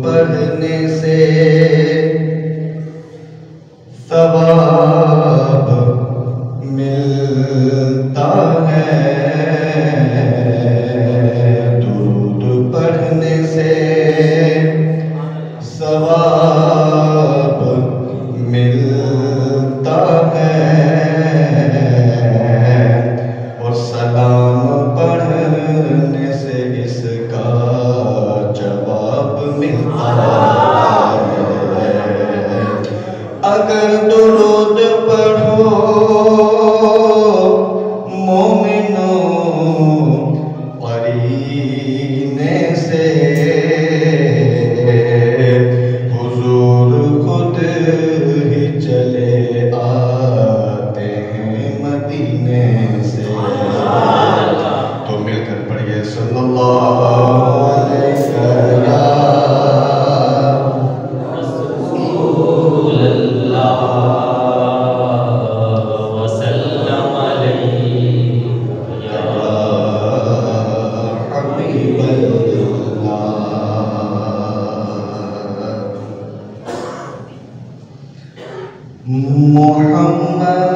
पढ़ने से सवाब मिलता है। दुरूद पढ़ने से सवाब मिलता है और सलाम पढ़ने से इसका जवाब मिलता है। अगर दुरूद पढ़ो मोमिनो पढ़ने से हुजूर खुद ही चले आते हैं मदीने से। तो मिलकर पढ़िए सल्लल्लाहु अलैहि वसल्लम या हबीबल्लाह। मोहम्मद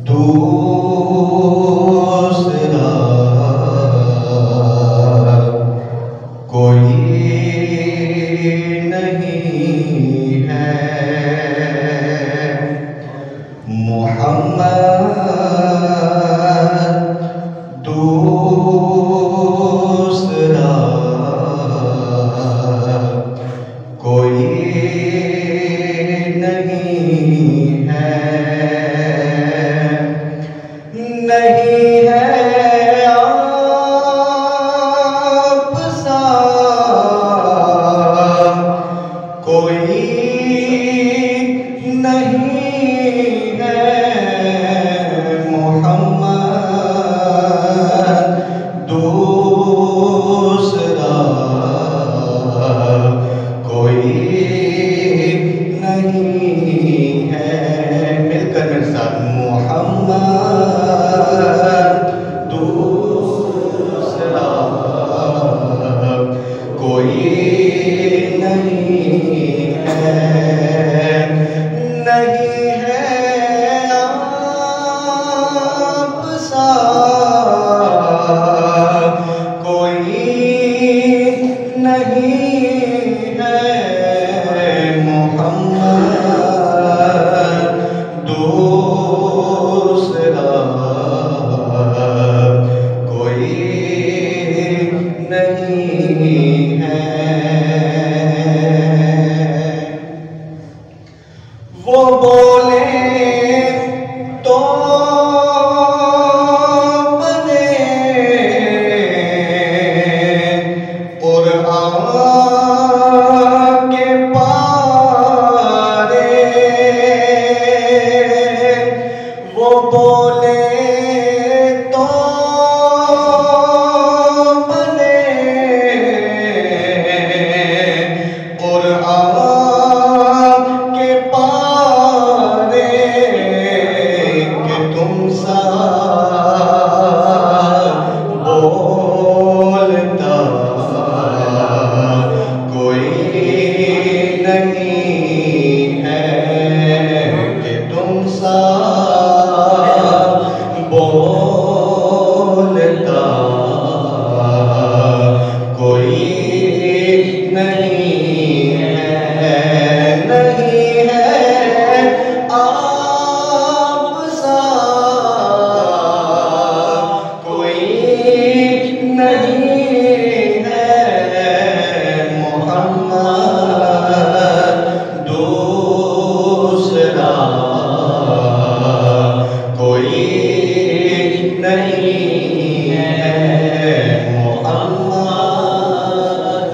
दूसरा कोई नहीं है। मोहम्मद दूसरा कोई नहीं है। नहीं है आप सा कोई नहीं है। मोहम्मद दूसरा कोई नहीं है। मिलकर मेरे साथ मोहम्मद दूसरा कोई नहीं है। नहीं है आप सा कोई नहीं है। मोहम्मद दूसरा कोई नहीं है। वो बोले तो बने कुरान के पारे। वो बोले तो बने कुरान के पारे कि तुम सा बोलता कोई नहीं है। कि तुम सा बोलता कोई नहीं है। नहीं है आप सा कोई नहीं है। मोहम्मद दूसरा कोई नहीं है। मोहम्मद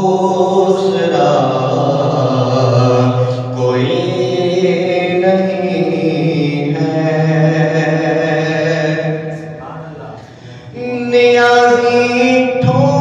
दूसरा कोई नहीं है। नियाज़ी ठो